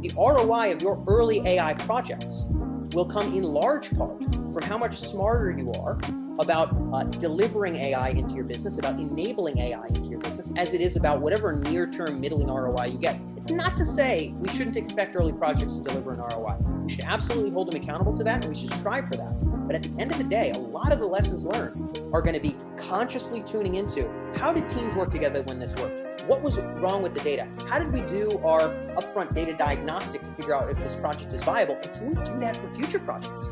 The ROI of your early AI projects will come in large part from how much smarter you are about delivering AI into your business, about enabling AI into your business, as it is about whatever near-term middling ROI you get. It's not to say we shouldn't expect early projects to deliver an ROI. We should absolutely hold them accountable to that, and we should strive for that. But at the end of the day, a lot of the lessons learned are going to be consciously tuning into how did teams work together when this worked? What was wrong with the data? How did we do our upfront data diagnostic to figure out if this project is viable? And can we do that for future projects?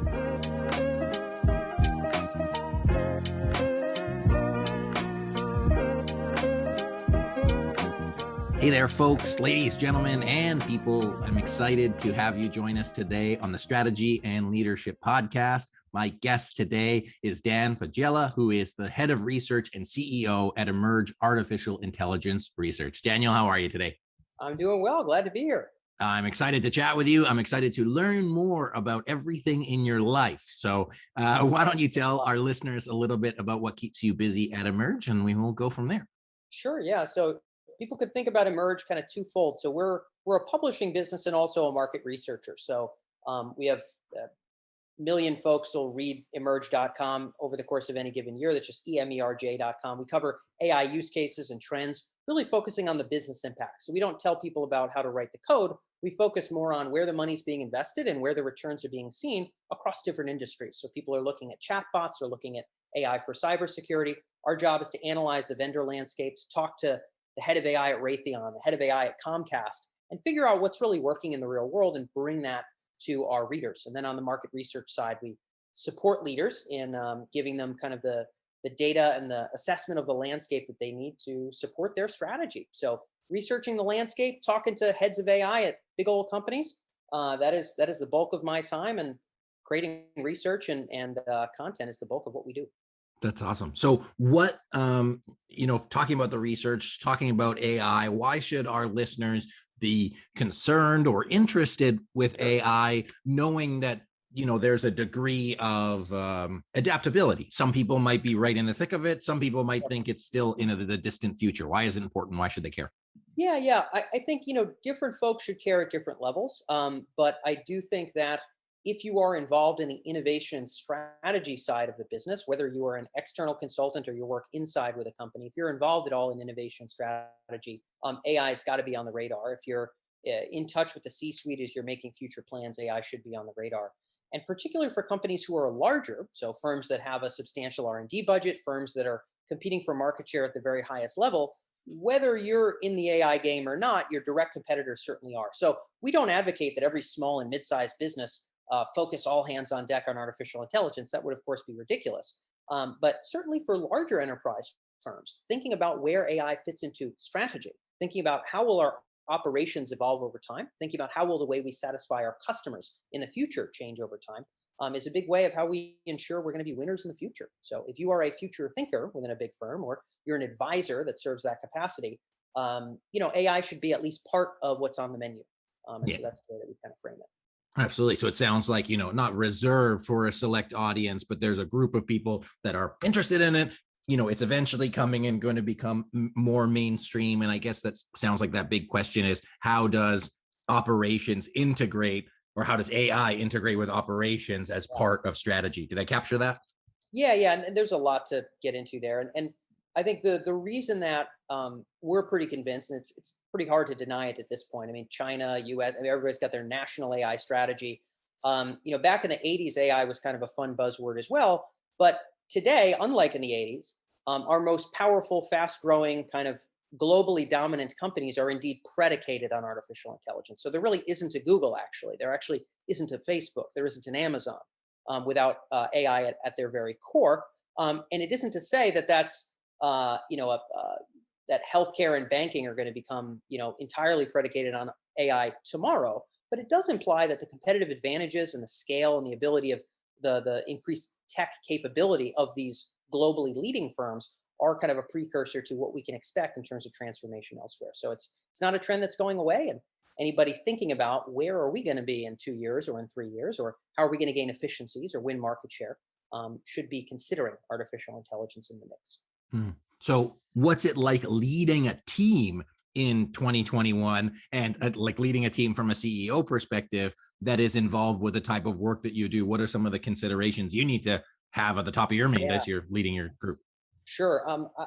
Hey there, folks, ladies, gentlemen, and people. I'm excited to have you join us today on the Strategy and Leadership Podcast. My guest today is Dan Faggella, who is the head of research and CEO at Emerj Artificial Intelligence Research. Daniel, how are you today? I'm doing well. Glad to be here. I'm excited to chat with you. I'm excited to learn more about everything in your life. So why don't you tell our listeners a little bit about what keeps you busy at Emerj, and we will go from there. Sure. Yeah. So people could think about Emerj kind of twofold. So we're a publishing business and also a market researcher. So we have a million folks will read emerj.com over the course of any given year. That's just emerj.com. We cover AI use cases and trends, really focusing on the business impact. So we don't tell people about how to write the code. We focus more on where the money's being invested and where the returns are being seen across different industries. So people are looking at chatbots or looking at AI for cybersecurity. Our job is to analyze the vendor landscape, to talk to the head of AI at Raytheon, the head of AI at Comcast, and figure out what's really working in the real world and bring that to our readers. And then on the market research side, we support leaders in giving them kind of the data and the assessment of the landscape that they need to support their strategy. So researching the landscape, talking to heads of AI at big old companies, that is the bulk of my time, and creating research and content is the bulk of what we do. That's awesome. So what, talking about the research, talking about AI, why should our listeners be concerned or interested with AI, knowing that, there's a degree of adaptability? Some people might be right in the thick of it. Some people might think it's still in the distant future. Why is it important? Why should they care? Yeah. I think, different folks should care at different levels. But I do think that if you are involved in the innovation strategy side of the business, whether you are an external consultant or you work inside with a company, if you're involved at all in innovation strategy, AI has got to be on the radar. If you're in touch with the C-suite as you're making future plans, AI should be on the radar. And particularly for companies who are larger, so firms that have a substantial R&D budget, firms that are competing for market share at the very highest level, whether you're in the AI game or not, your direct competitors certainly are. So we don't advocate that every small and mid-sized business focus all hands on deck on artificial intelligence. That would, of course, be ridiculous. But certainly for larger enterprise firms, thinking about where AI fits into strategy, thinking about how will our operations evolve over time, thinking about how will the way we satisfy our customers in the future change over time, is a big way of how we ensure we're going to be winners in the future. So if you are a future thinker within a big firm, or you're an advisor that serves that capacity, AI should be at least part of what's on the menu. So that's the way that we kind of frame it. Absolutely. So it sounds like, not reserved for a select audience, but there's a group of people that are interested in it. It's eventually coming and going to become more mainstream. And I guess that sounds like that big question is, how does operations integrate, or how does AI integrate with operations as part of strategy? Did I capture that? Yeah. And there's a lot to get into there. And I think the reason that we're pretty convinced, and it's pretty hard to deny it at this point. I mean, China, US, everybody's got their national AI strategy. Back in the 80s, AI was kind of a fun buzzword as well. But today, unlike in the 80s, our most powerful, fast-growing, kind of globally dominant companies are indeed predicated on artificial intelligence. So there really isn't a Google, actually. There actually isn't a Facebook. There isn't an Amazon without AI at their very core. And it isn't to say that that's that healthcare and banking are going to become, entirely predicated on AI tomorrow. But it does imply that the competitive advantages and the scale and the ability of the increased tech capability of these globally leading firms are kind of a precursor to what we can expect in terms of transformation elsewhere. So it's not a trend that's going away. And anybody thinking about where are we going to be in 2 years or in 3 years, or how are we going to gain efficiencies or win market share, should be considering artificial intelligence in the mix. So what's it like leading a team in 2021, and like leading a team from a CEO perspective that is involved with the type of work that you do? What are some of the considerations you need to have at the top of your mind Yeah. as you're leading your group? Sure.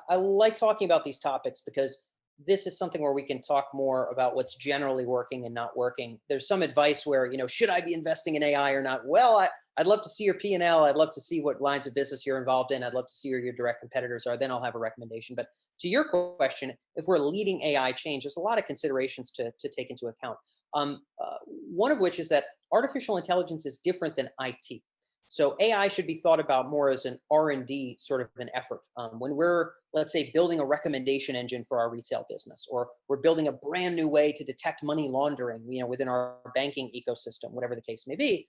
I like talking about these topics because this is something where we can talk more about what's generally working and not working. There's some advice where, should I be investing in AI or not? Well, I'd love to see your P&L. I'd love to see what lines of business you're involved in. I'd love to see who your direct competitors are. Then I'll have a recommendation. But to your question, if we're leading AI change, there's a lot of considerations to take into account. One of which is that artificial intelligence is different than IT. So AI should be thought about more as an R&D sort of an effort. When we're, let's say, building a recommendation engine for our retail business, or we're building a brand new way to detect money laundering, within our banking ecosystem, whatever the case may be,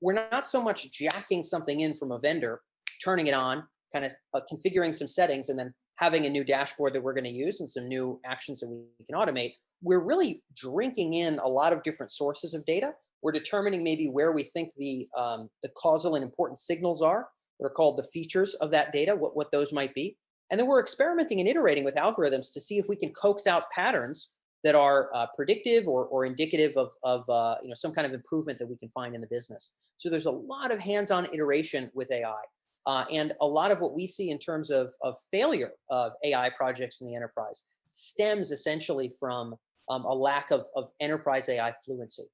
we're not so much jacking something in from a vendor, turning it on, kind of configuring some settings, and then having a new dashboard that we're going to use and some new actions that we can automate. We're really drinking in a lot of different sources of data. We're determining maybe where we think the causal and important signals are. They're called the features of that data, what those might be. And then we're experimenting and iterating with algorithms to see if we can coax out patterns that are predictive or indicative of some kind of improvement that we can find in the business. So there's a lot of hands-on iteration with AI. And a lot of what we see in terms of failure of AI projects in the enterprise stems essentially from a lack of enterprise AI fluency.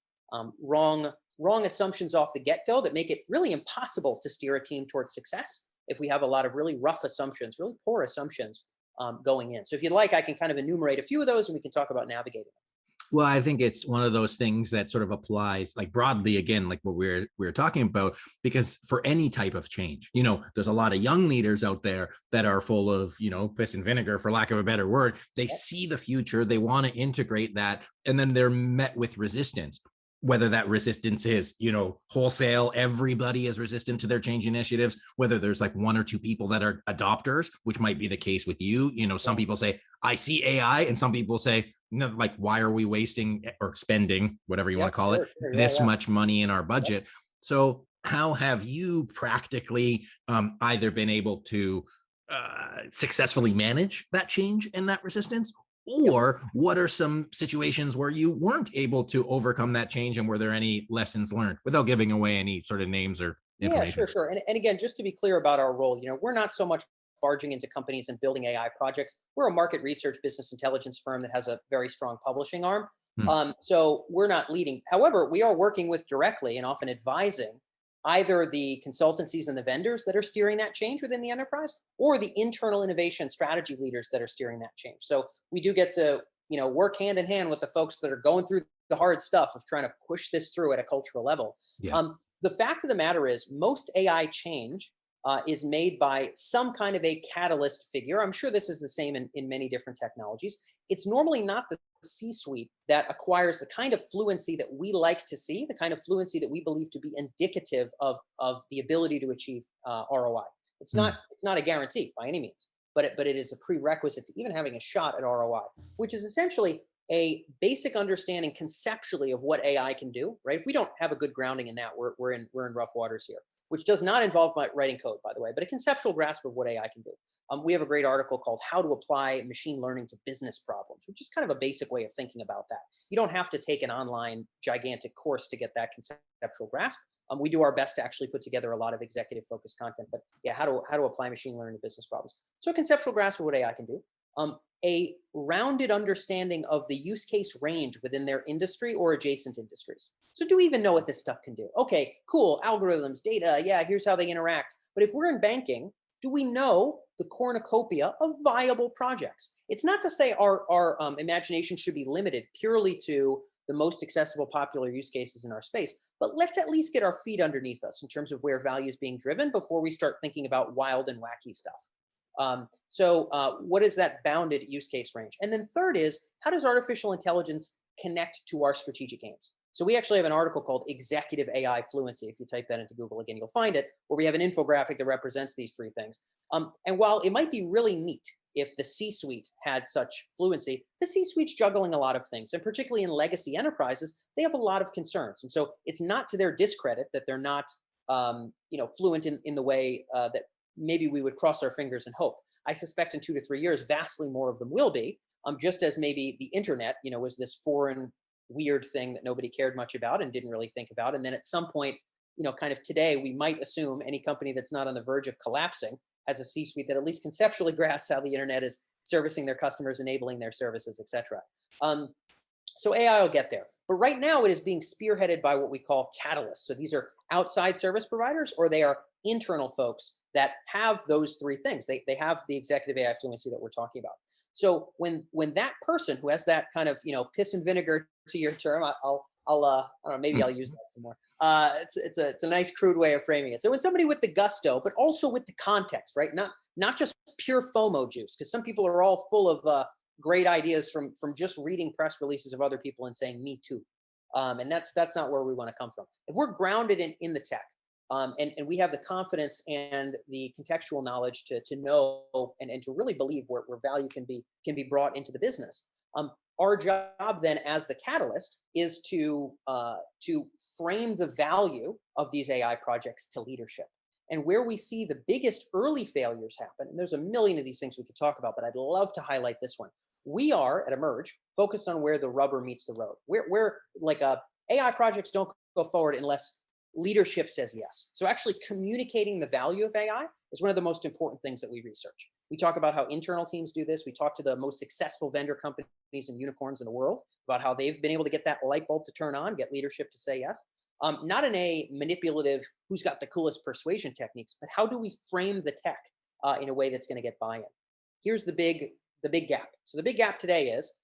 Wrong assumptions off the get-go that make it really impossible to steer a team towards success if we have a lot of really rough assumptions, really poor assumptions going in. So if you'd like, I can kind of enumerate a few of those and we can talk about navigating. Well, I think it's one of those things that sort of applies like broadly, again, like what we're talking about, because for any type of change, there's a lot of young leaders out there that are full of, piss and vinegar, for lack of a better word. They see the future, they want to integrate that, and then they're met with resistance. Whether that resistance is, wholesale, everybody is resistant to their change initiatives, whether there's like one or two people that are adopters, which might be the case with you. Some people say, I see AI, and some people say, no, like, why are we wasting or spending, whatever you want to call it, this much money in our budget? So how have you practically either been able to successfully manage that change and that resistance? Or what are some situations where you weren't able to overcome that change, and were there any lessons learned, without giving away any sort of names or information? Yeah, sure. And again, just to be clear about our role, we're not so much barging into companies and building AI projects. We're a market research business intelligence firm that has a very strong publishing arm. So we're not leading. However, we are working with directly and often advising either the consultancies and the vendors that are steering that change within the enterprise, or the internal innovation strategy leaders that are steering that change. So we do get to, work hand in hand with the folks that are going through the hard stuff of trying to push this through at a cultural level. Yeah. The fact of the matter is, most AI change is made by some kind of a catalyst figure. I'm sure this is the same in many different technologies. It's normally not the C-suite that acquires the kind of fluency that we like to see, the kind of fluency that we believe to be indicative of the ability to achieve ROI. It's not a guarantee by any means, but it is a prerequisite to even having a shot at ROI, which is essentially a basic understanding conceptually of what AI can do. Right? If we don't have a good grounding in that, we're in rough waters here. Which does not involve writing code, by the way, but a conceptual grasp of what AI can do. We have a great article called "How to Apply Machine Learning to Business Problems," which is kind of a basic way of thinking about that. You don't have to take an online gigantic course to get that conceptual grasp. We do our best to actually put together a lot of executive focused content, but yeah, how to apply machine learning to business problems. So a conceptual grasp of what AI can do. A rounded understanding of the use case range within their industry or adjacent industries. So do we even know what this stuff can do? Okay, cool, algorithms, data, yeah, here's how they interact. But if we're in banking, do we know the cornucopia of viable projects? It's not to say our imagination should be limited purely to the most accessible popular use cases in our space, but let's at least get our feet underneath us in terms of where value is being driven before we start thinking about wild and wacky stuff. What is that bounded use case range? And then third is, how does artificial intelligence connect to our strategic aims? So we actually have an article called Executive AI Fluency. If you type that into Google again, you'll find it, where we have an infographic that represents these three things. And while it might be really neat if the C-suite had such fluency, the C-suite's juggling a lot of things. And particularly in legacy enterprises, they have a lot of concerns. And so it's not to their discredit that they're not fluent in the way that maybe we would cross our fingers and hope. I suspect in 2 to 3 years, vastly more of them will be. Just as maybe the internet, was this foreign, weird thing that nobody cared much about and didn't really think about. And then at some point, kind of today, we might assume any company that's not on the verge of collapsing has a C-suite that at least conceptually grasps how the internet is servicing their customers, enabling their services, etc. So AI will get there. But right now it is being spearheaded by what we call catalysts. So these are outside service providers, or they are internal folks that have those three things. They have the executive AI fluency that we're talking about. So when that person who has that kind of, piss and vinegar, to your term, I don't know, maybe I'll use that some more. It's a nice crude way of framing it. So when somebody with the gusto, but also with the context, right? Not just pure FOMO juice, because some people are all full of great ideas from just reading press releases of other people and saying me too, and that's not where we want to come from. If we're grounded in the tech, and we have the confidence and the contextual knowledge to know and to really believe where value can be brought into the business. Our job then as the catalyst is to frame the value of these AI projects to leadership. And where we see the biggest early failures happen, and there's a million of these things we could talk about, but I'd love to highlight this one. We are at Emerj focused on where the rubber meets the road. Where like AI projects don't go forward unless leadership says yes. So actually communicating the value of AI is one of the most important things that we research. We talk about how internal teams do this. We talk to the most successful vendor companies and unicorns in the world about how they've been able to get that light bulb to turn on, get leadership to say yes. Not in a manipulative, who's got the coolest persuasion techniques, but how do we frame the tech in a way that's going to get buy-in? Here's the big gap. So the big gap today is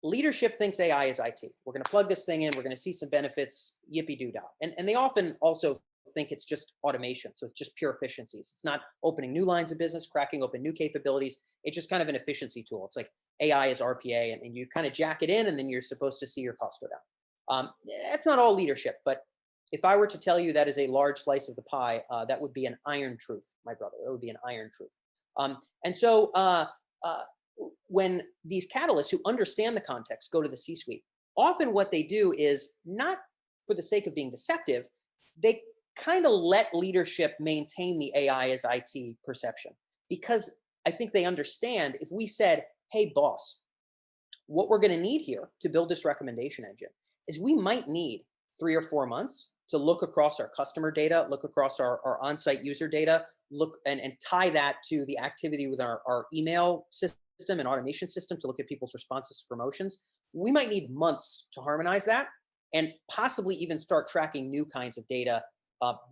leadership thinks AI is IT. We're going to plug this thing in. We're going to see some benefits, yippee-doo-dah. And they often also think it's just automation. So it's just pure efficiencies. It's not opening new lines of business, cracking open new capabilities. It's just kind of an efficiency tool. It's like AI is RPA, and you kind of jack it in, and then you're supposed to see your costs go down. That's not all leadership, but if I were to tell you that is a large slice of the pie, that would be an iron truth, my brother. It would be an iron truth. And so when these catalysts who understand the context go to the C-suite, often what they do is not for the sake of being deceptive, they kind of let leadership maintain the AI as IT perception, because I think they understand if we said, hey, boss, what we're going to need here to build this recommendation engine is we might need 3 or 4 months to look across our customer data, look across our on-site user data, look and tie that to the activity with our email system and automation system to look at people's responses to promotions. We might need months to harmonize that and possibly even start tracking new kinds of data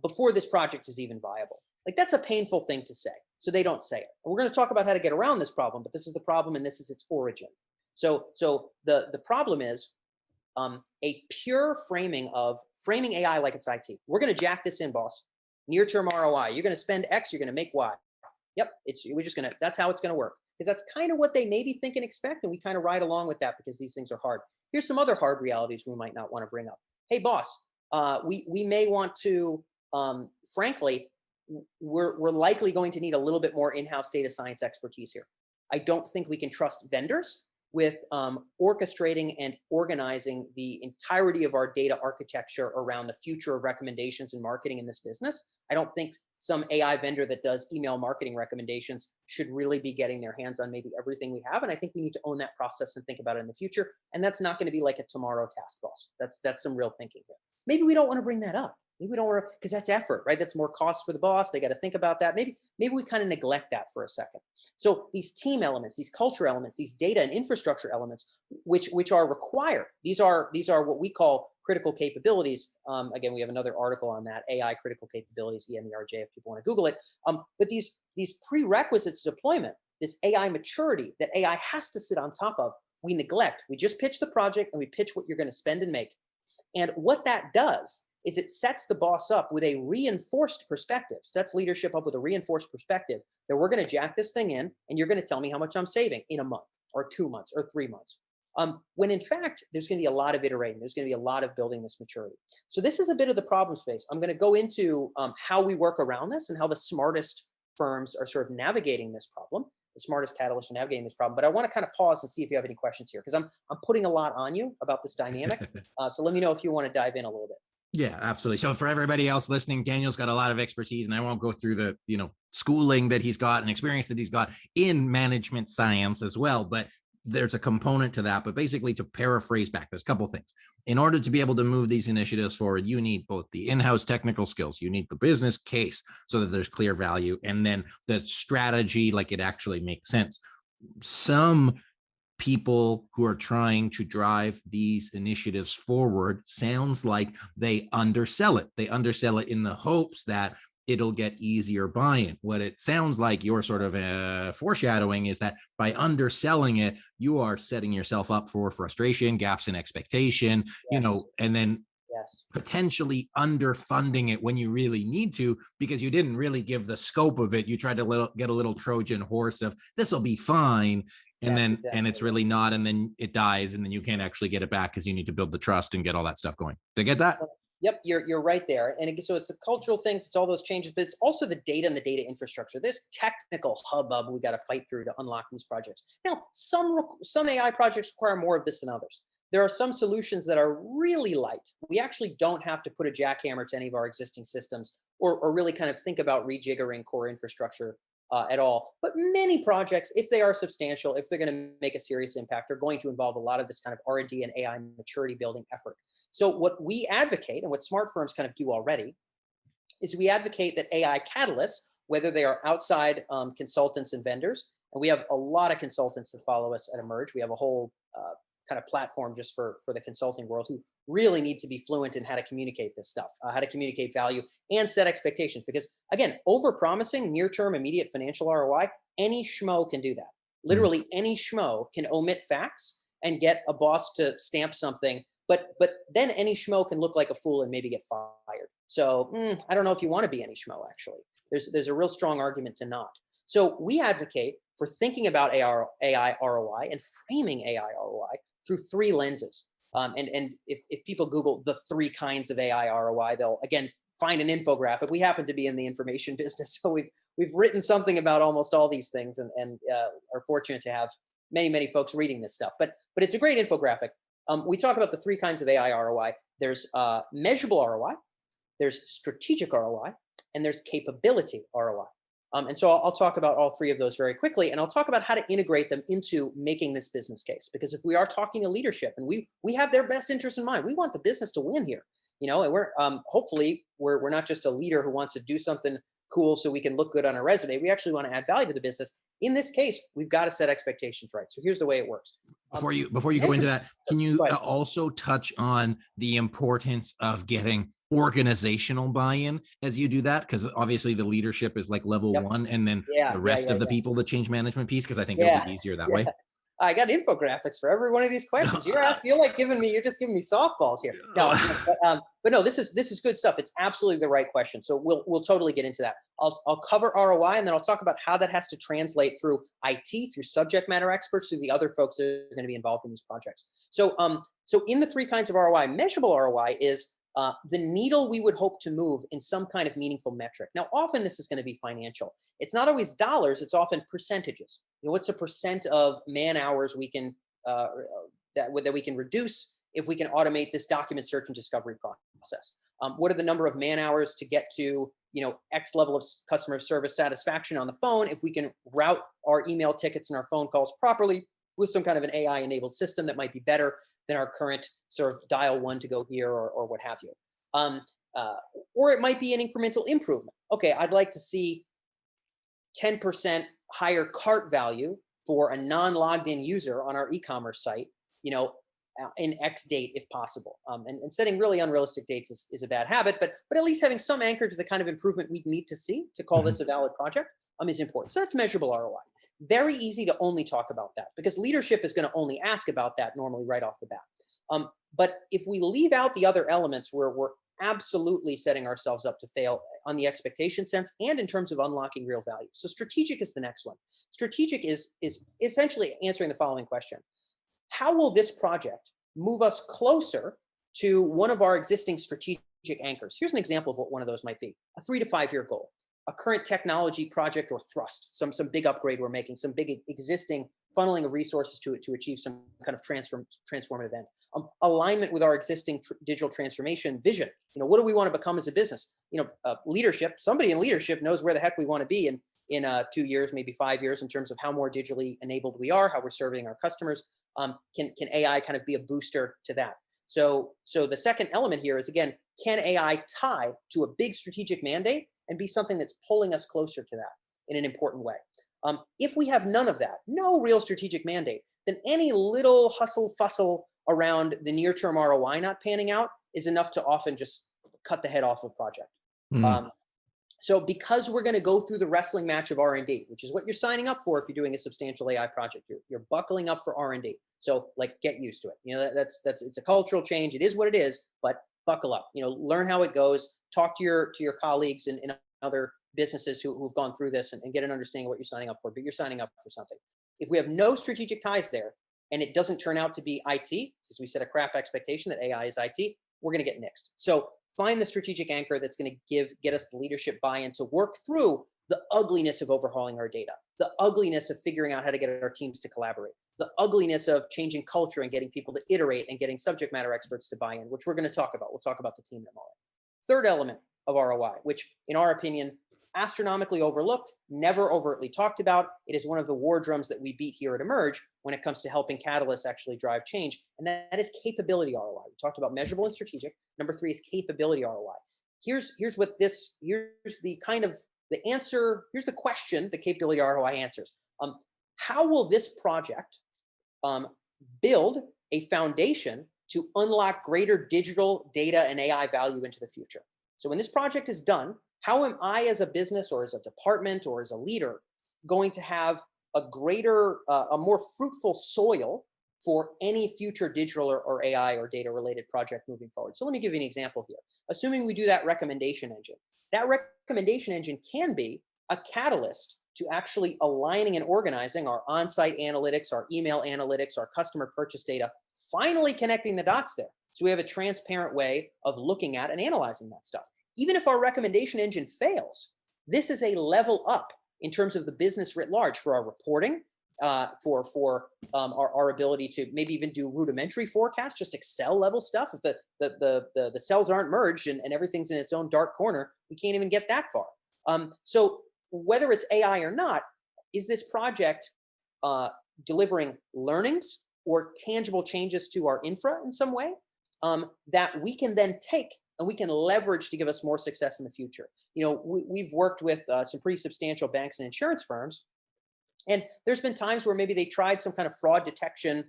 before this project is even viable. Like, that's a painful thing to say, so they don't say it. And we're going to talk about how to get around this problem, but this is the problem and this is its origin. So the problem is a pure framing AI like it's IT. We're going to jack this in, boss. Near-term ROI. You're going to spend X, you're going to make Y. Yep, that's how it's going to work. Because that's kind of what they maybe think and expect, and we kind of ride along with that because these things are hard. Here's some other hard realities we might not want to bring up. Hey, boss, we may want to, frankly, we're likely going to need a little bit more in-house data science expertise here. I don't think we can trust vendors with orchestrating and organizing the entirety of our data architecture around the future of recommendations and marketing in this business. I don't think some AI vendor that does email marketing recommendations should really be getting their hands on maybe everything we have. And I think we need to own that process and think about it in the future. And that's not going to be like a tomorrow task, boss. That's some real thinking here. Maybe we don't want to bring that up. Maybe we don't want to, because that's effort, right? That's more cost for the boss. They got to think about that. Maybe we kind of neglect that for a second. So these team elements, these culture elements, these data and infrastructure elements, which are required. These are what we call critical capabilities. Again, we have another article on that, AI critical capabilities, EMERJ, if people want to Google it. But these prerequisites to deployment, this AI maturity that AI has to sit on top of, we neglect. We just pitch the project and we pitch what you're going to spend and make. And what that does is it sets the boss up with a reinforced perspective, sets leadership up with a reinforced perspective that we're going to jack this thing in and you're going to tell me how much I'm saving in a month or 2 months or 3 months. When in fact, there's going to be a lot of iterating. There's going to be a lot of building this maturity. So this is a bit of the problem space. I'm going to go into how we work around this and how the smartest firms are sort of navigating this problem, the smartest catalysts are navigating this problem. But I want to kind of pause and see if you have any questions here, because I'm putting a lot on you about this dynamic. So let me know if you want to dive in a little bit. Yeah, absolutely. So for everybody else listening, Daniel's got a lot of expertise, and I won't go through the, schooling that he's got and experience that he's got in management science as well, but there's a component to that. But basically, to paraphrase back, there's a couple of things. In order to be able to move these initiatives forward, you need both the in-house technical skills, you need the business case so that there's clear value, and then the strategy, like it actually makes sense. Some people who are trying to drive these initiatives forward sounds like they undersell it. They undersell it in the hopes that it'll get easier buy-in. What it sounds like you're sort of foreshadowing is that by underselling it, you are setting yourself up for frustration, gaps in expectation, Yes. and then Yes. potentially underfunding it when you really need to, because you didn't really give the scope of it. You tried to get a little Trojan horse of this will be fine. That's And it's exactly really not. And then it dies. And then you can't actually get it back because you need to build the trust and get all that stuff going. Did I get that? it. Yep, you're right there. And so it's the cultural things, it's all those changes, but it's also the data and the data infrastructure. There's technical hubbub we got to fight through to unlock these projects. Now, some AI projects require more of this than others. There are some solutions that are really light. We actually don't have to put a jackhammer to any of our existing systems, or really kind of think about rejiggering core infrastructure at all. But many projects, if they are substantial, if they're going to make a serious impact, are going to involve a lot of this kind of R&D and AI maturity building effort. So what we advocate, and what smart firms kind of do already, is we advocate that AI catalysts, whether they are outside consultants and vendors, and we have a lot of consultants that follow us at Emerj. We have a whole kind of platform just for the consulting world who really need to be fluent in how to communicate this stuff, how to communicate value and set expectations. Because again, over promising near-term immediate financial ROI, any schmo can do that. Mm. Literally any schmo can omit facts and get a boss to stamp something, but then any schmo can look like a fool and maybe get fired. So I don't know if you want to be any schmo. Actually, there's a real strong argument to not. So we advocate for thinking about AI ROI and framing AI ROI through three lenses. And if people Google the three kinds of AI ROI, they'll again find an infographic. We happen to be in the information business, so we've written something about almost all these things, and are fortunate to have many folks reading this stuff. But it's a great infographic. We talk about the three kinds of AI ROI. There's measurable ROI, there's strategic ROI, and there's capability ROI. And so I'll talk about all three of those very quickly, and I'll talk about how to integrate them into making this business case. Because if we are talking to leadership and we have their best interest in mind, we want the business to win here. And we're hopefully we're not just a leader who wants to do something cool so we can look good on a resume. We actually want to add value to the business. In this case, we've got to set expectations right. So here's the way it works. Before you go into that, can you also touch on the importance of getting organizational buy-in as you do that? Because obviously the leadership is like level Yep. one, and then Yeah, the yeah, rest yeah, of the yeah. people, the change management piece, because I think it'll Yeah, be easier that yeah. way. I got infographics for every one of these questions. You're just giving me softballs here. No, but no, this is good stuff. It's absolutely the right question. So we'll totally get into that. I'll cover ROI, and then I'll talk about how that has to translate through IT, through subject matter experts, through the other folks that are going to be involved in these projects. So in the three kinds of ROI, measurable ROI is the needle we would hope to move in some kind of meaningful metric. Now, often this is going to be financial. It's not always dollars. It's often percentages. What's a percent of man hours we can that we can reduce if we can automate this document search and discovery process? What are the number of man hours to get to X level of customer service satisfaction on the phone if we can route our email tickets and our phone calls properly with some kind of an AI enabled system that might be better than our current sort of dial one to go here, or what have you. Or it might be an incremental improvement. Okay, I'd like to see 10% higher cart value for a non-logged in user on our e-commerce site, in X date if possible. And setting really unrealistic dates is a bad habit, but at least having some anchor to the kind of improvement we'd need to see to call this a valid project is important. So that's measurable ROI. Very easy to only talk about that because leadership is going to only ask about that normally right off the bat. But if we leave out the other elements, we're absolutely setting ourselves up to fail on the expectation sense and in terms of unlocking real value. So strategic is the next one. Strategic is essentially answering the following question. How will this project move us closer to one of our existing strategic anchors? Here's an example of what one of those might be: a 3 to 5 year goal. a current technology project or thrust, some big upgrade we're making, some big existing funneling of resources to achieve some kind of transformative end. Alignment with our existing digital transformation vision. What do we want to become as a business? Leadership. Somebody in leadership knows where the heck we want to be in 2 years, maybe 5 years, in terms of how more digitally enabled we are, how we're serving our customers. Can AI kind of be a booster to that? So the second element here is, again, can AI tie to a big strategic mandate and be something that's pulling us closer to that in an important way? If we have none of that, no real strategic mandate, then any little hustle fussle around the near-term ROI not panning out is enough to often just cut the head off of a project. Mm. So because we're going to go through the wrestling match of R&D, which is what you're signing up for if you're doing a substantial AI project, you're buckling up for R&D. So get used to it. It's a cultural change. It is what it is, but buckle up. Learn how it goes. Talk to your colleagues and other businesses who've gone through this and get an understanding of what you're signing up for. But you're signing up for something. If we have no strategic ties there and it doesn't turn out to be IT, because we set a crap expectation that AI is IT, we're going to get nixed. So find the strategic anchor that's going to get us the leadership buy-in to work through the ugliness of overhauling our data, the ugliness of figuring out how to get our teams to collaborate, the ugliness of changing culture and getting people to iterate and getting subject matter experts to buy in, which we're going to talk about. We'll talk about the team tomorrow. Third element of ROI, which in our opinion, astronomically overlooked, never overtly talked about. It is one of the war drums that we beat here at Emerj when it comes to helping catalysts actually drive change. And that is capability ROI. We talked about measurable and strategic. Number 3 is capability ROI. Here's the answer. Here's the question the capability ROI answers. How will this project build a foundation to unlock greater digital data and AI value into the future? So when this project is done, how am I as a business or as a department or as a leader going to have a more fruitful soil for any future digital or AI or data related project moving forward? So let me give you an example here. Assuming we do that recommendation engine can be a catalyst to actually aligning and organizing our on-site analytics, our email analytics, our customer purchase data, finally connecting the dots there. So we have a transparent way of looking at and analyzing that stuff. Even if our recommendation engine fails, this is a level up in terms of the business writ large for our reporting, for our ability to maybe even do rudimentary forecasts, just Excel level stuff. If the cells aren't merged and everything's in its own dark corner, we can't even get that far. So whether it's AI or not, is this project delivering learnings or tangible changes to our infra in some way that we can then take and we can leverage to give us more success in the future? We've worked with some pretty substantial banks and insurance firms, and there's been times where maybe they tried some kind of fraud detection,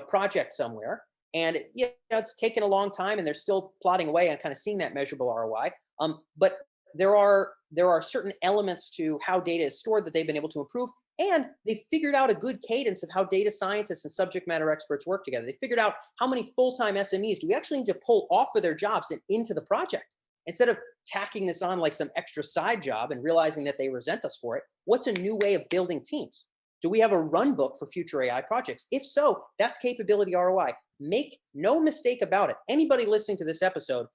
project somewhere, and it's taken a long time, and they're still plodding away on kind of seeing that measurable ROI. But there are certain elements to how data is stored that they've been able to improve. And they figured out a good cadence of how data scientists and subject matter experts work together. They figured out how many full-time SMEs do we actually need to pull off of their jobs and into the project. Instead of tacking this on like some extra side job and realizing that they resent us for it, what's a new way of building teams? Do we have a run book for future AI projects? If so, that's capability ROI. Make no mistake about it. Anybody listening to this episode,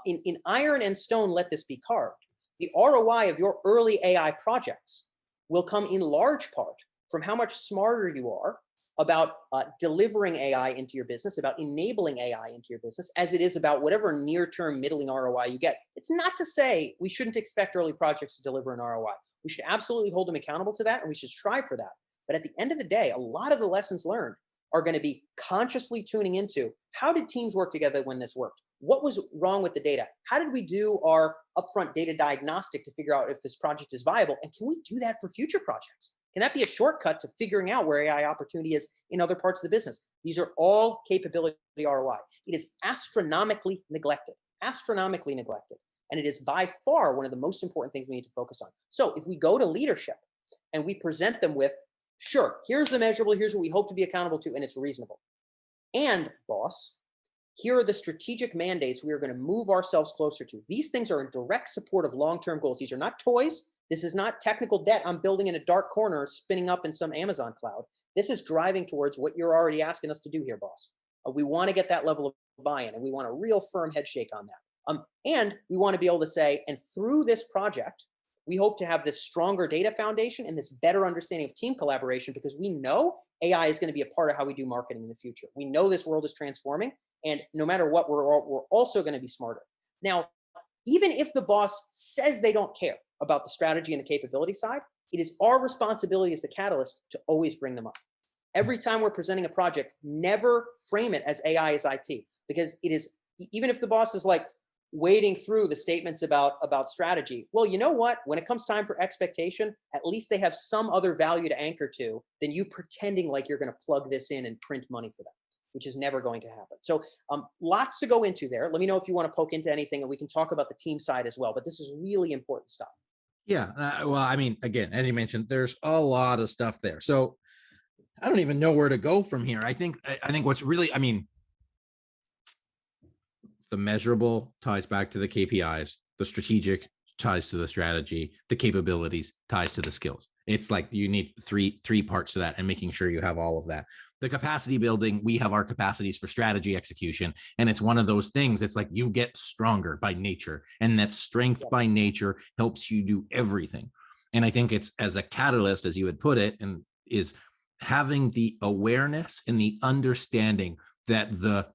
in iron and stone, let this be carved. The ROI of your early AI projects will come in large part from how much smarter you are about delivering AI into your business, about enabling AI into your business, as it is about whatever near-term middling ROI you get. It's not to say we shouldn't expect early projects to deliver an ROI. We should absolutely hold them accountable to that, and we should strive for that. But at the end of the day, a lot of the lessons learned are going to be consciously tuning into how did teams work together when this worked? What was wrong with the data? How did we do our upfront data diagnostic to figure out if this project is viable? And can we do that for future projects? Can that be a shortcut to figuring out where AI opportunity is in other parts of the business? These are all capability ROI. It is astronomically neglected, And it is by far one of the most important things we need to focus on. So if we go to leadership and we present them with, sure, here's the measurable, here's what we hope to be accountable to, and it's reasonable. And boss, here are the strategic mandates we are going to move ourselves closer to. These things are in direct support of long-term goals. These are not toys. This is not technical debt I'm building in a dark corner, spinning up in some Amazon cloud. This is driving towards what you're already asking us to do here, boss. We want to get that level of buy-in, and we want a real firm head shake on that. And we want to be able to say, and through this project, we hope to have this stronger data foundation and this better understanding of team collaboration, because we know AI is going to be a part of how we do marketing in the future. We know this world is transforming, and no matter what, we're also going to be smarter. Now, even if the boss says they don't care about the strategy and the capability side, it is our responsibility as the catalyst to always bring them up. Every time we're presenting a project, never frame it as AI is IT, because it is, even if the boss is like wading through the statements about strategy, well, you know what? When it comes time for expectation, at least they have some other value to anchor to than you pretending like you're going to plug this in and print money for them, which is never going to happen. So lots to go into there. Let me know if you want to poke into anything, and we can talk about the team side as well. But this is really important stuff. Yeah. Well, I mean, again, as you mentioned, there's a lot of stuff there. So I don't even know where to go from here. I think what's really, I mean, the measurable ties back to the KPIs, the strategic ties to the strategy, the capabilities ties to the skills. It's like you need three parts to that, and making sure you have all of that. The capacity building, we have our capacities for strategy execution, and it's one of those things. It's like you get stronger by nature, and that strength by nature helps you do everything. And I think it's, as a catalyst, as you would put it, and is having the awareness and the understanding that the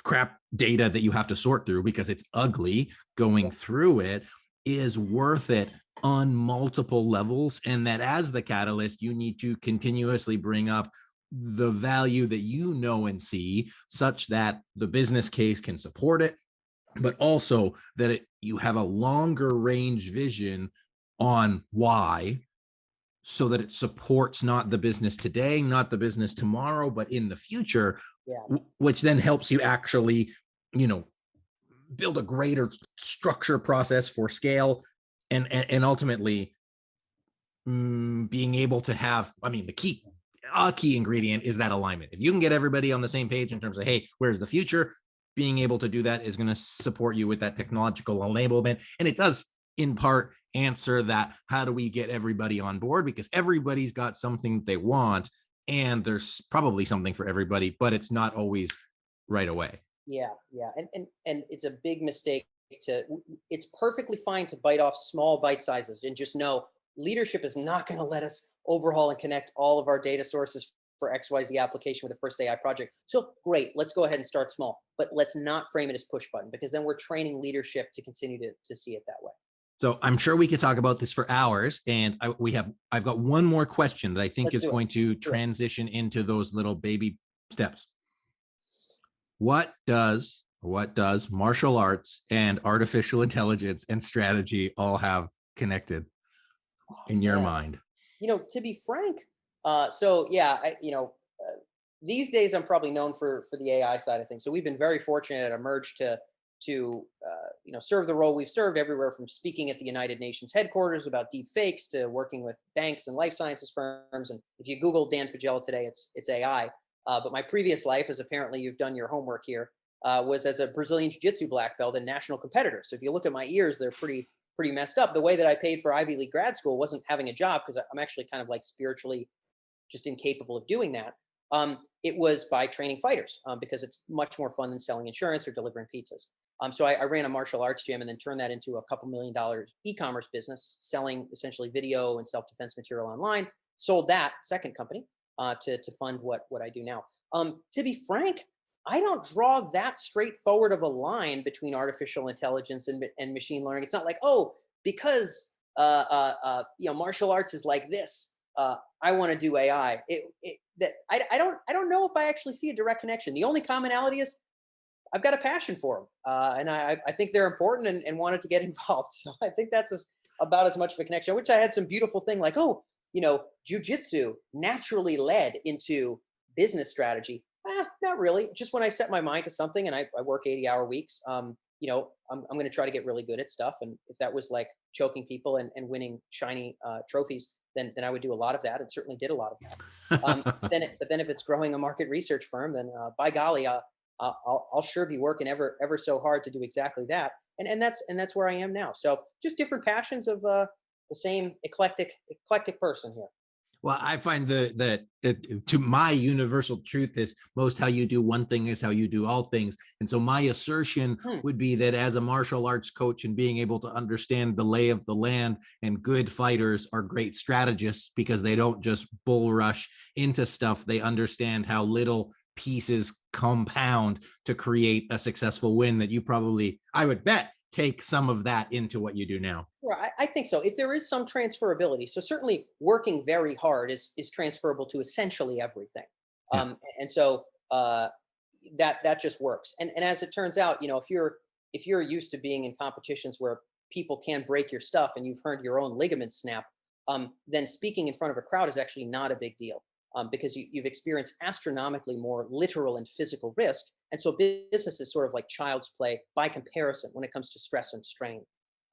crap data that you have to sort through, because it's ugly going through it, is worth it on multiple levels. And that as the catalyst, you need to continuously bring up the value that you know and see, such that the business case can support it, but also that you have a longer range vision on why, so that it supports not the business today, not the business tomorrow, but in the future, which then helps you actually, build a greater structure process for scale, and ultimately being able to have, I mean, a key ingredient is that alignment. If you can get everybody on the same page in terms of, hey, where's the future? Being able to do that is going to support you with that technological enablement. And it does in part answer that, how do we get everybody on board? Because everybody's got something they want, and there's probably something for everybody, but it's not always right away. Yeah. And it's a big mistake it's perfectly fine to bite off small bite sizes, and just know leadership is not going to let us overhaul and connect all of our data sources for XYZ application with the first AI project. So great, let's go ahead and start small, but let's not frame it as push button, because then we're training leadership to continue to see it that way. So I'm sure we could talk about this for hours, and I've got one more question that I think is going to transition into those little baby steps. What does martial arts and artificial intelligence and strategy all have connected in your mind? To be frank, these days I'm probably known for the AI side of things. So we've been very fortunate at Emerj to serve the role we've served everywhere, from speaking at the United Nations headquarters about deep fakes to working with banks and life sciences firms. And if you Google Dan Faggella today, it's AI. But my previous life, as apparently you've done your homework here, was as a Brazilian jiu-jitsu black belt and national competitor. So if you look at my ears, they're pretty messed up. The way that I paid for Ivy League grad school wasn't having a job, because I'm actually kind of like spiritually just incapable of doing that. It was by training fighters, because it's much more fun than selling insurance or delivering pizzas. So I ran a martial arts gym, and then turned that into a couple $1 million e-commerce business, selling essentially video and self-defense material online. Sold that second company to fund what I do now. To be frank, I don't draw that straightforward of a line between artificial intelligence and machine learning. It's not like, oh, because martial arts is like this, I want to do AI. I don't know if I actually see a direct connection. The only commonality is I've got a passion for them, and I think they're important, and wanted to get involved. So I think that's about as much of a connection. Which I had some beautiful thing like, jiu-jitsu naturally led into business strategy. Not really. Just when I set my mind to something, and I work 80-hour weeks, I'm going to try to get really good at stuff. And if that was like choking people and winning shiny trophies, then I would do a lot of that, and certainly did a lot of that. But then if it's growing a market research firm, then by golly, I'll sure be working ever so hard to do exactly that. And that's where I am now. So just different passions of the same eclectic person here. Well, I find that to my universal truth is most how you do one thing is how you do all things. And so my assertion Hmm. would be that as a martial arts coach and being able to understand the lay of the land, and good fighters are great strategists because they don't just bull rush into stuff. They understand how little pieces compound to create a successful win that you probably, I would bet, take some of that into what you do now. Well, I think so. If there is some transferability, so certainly working very hard is transferable to essentially everything, Yeah. and so that just works. And as it turns out, if you're used to being in competitions where people can break your stuff and you've heard your own ligaments snap, then speaking in front of a crowd is actually not a big deal, because you've experienced astronomically more literal and physical risk, and so business is sort of like child's play by comparison when it comes to stress and strain,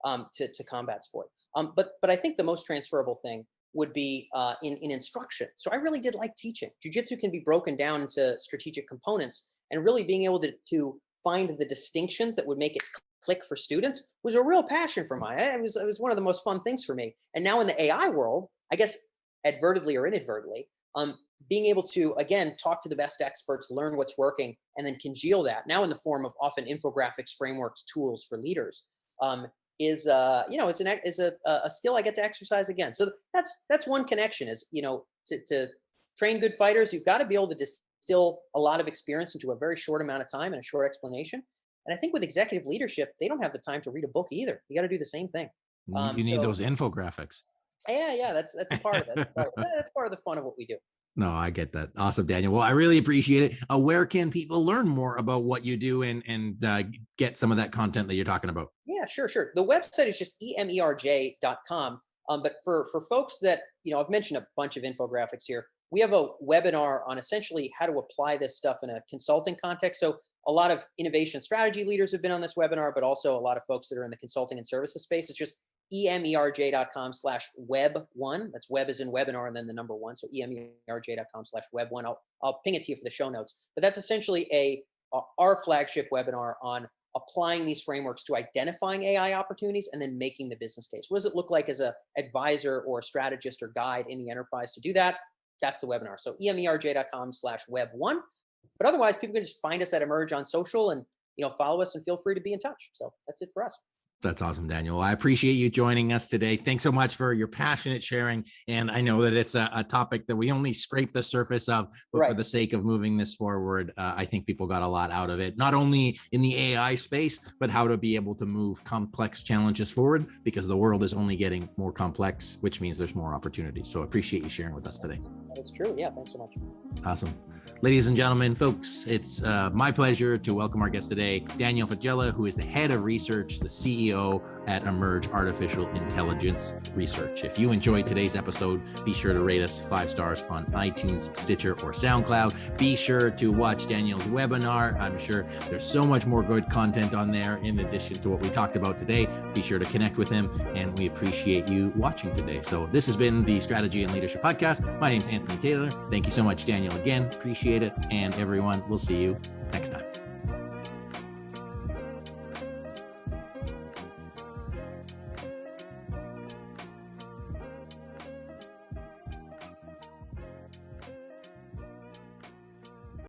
to combat sport. But I think the most transferable thing would be in instruction. So I really did like teaching. Jiu-jitsu can be broken down into strategic components, and really being able to find the distinctions that would make it click for students was a real passion for mine. It was one of the most fun things for me. And now in the AI world, I guess advertently or inadvertently, being able to again talk to the best experts, learn what's working, and then congeal that now in the form of often infographics, frameworks, tools for leaders. Is is a skill I get to exercise again. So that's one connection. Is to train good fighters, you've got to be able to distill a lot of experience into a very short amount of time and a short explanation. And I think with executive leadership, they don't have the time to read a book either. You got to do the same thing. You need So those infographics. yeah, that's part of it. That's part of the fun of what we do. No, I get that. Awesome, Daniel. Well, I really appreciate it. Where can people learn more about what you do and get some of that content that you're talking about? Yeah, sure. The website is just emerj.com. But for folks that, I've mentioned a bunch of infographics here. We have a webinar on essentially how to apply this stuff in a consulting context. So a lot of innovation strategy leaders have been on this webinar, but also a lot of folks that are in the consulting and services space. It's just emerj.com/web1. That's web as in webinar and then the number one. So emerj.com/web1. I'll ping it to you for the show notes. But that's essentially our flagship webinar on applying these frameworks to identifying AI opportunities and then making the business case. What does it look like as an advisor or a strategist or guide in the enterprise to do that? That's the webinar. So emerj.com/web1. But otherwise, people can just find us at Emerj on social and follow us and feel free to be in touch. So that's it for us. That's awesome, Daniel. I appreciate you joining us today. Thanks so much for your passionate sharing. And I know that it's a topic that we only scrape the surface of, but Right. for the sake of moving this forward, I think people got a lot out of it, not only in the AI space, but how to be able to move complex challenges forward, because the world is only getting more complex, which means there's more opportunities. So I appreciate you sharing with us today. That's true. Yeah. Thanks so much. Awesome. Ladies and gentlemen, folks, it's my pleasure to welcome our guest today, Daniel Faggella, who is the head of research, the CEO at Emerj Artificial Intelligence Research. If you enjoyed today's episode, be sure to rate us 5 stars on iTunes, Stitcher, or SoundCloud. Be sure to watch Daniel's webinar. I'm sure there's so much more good content on there in addition to what we talked about today. Be sure to connect with him, and we appreciate you watching today. So this has been the Strategy and Leadership Podcast. My name is Anthony Taylor. Thank you so much, Daniel, again. Appreciate it. And everyone, we'll see you next time.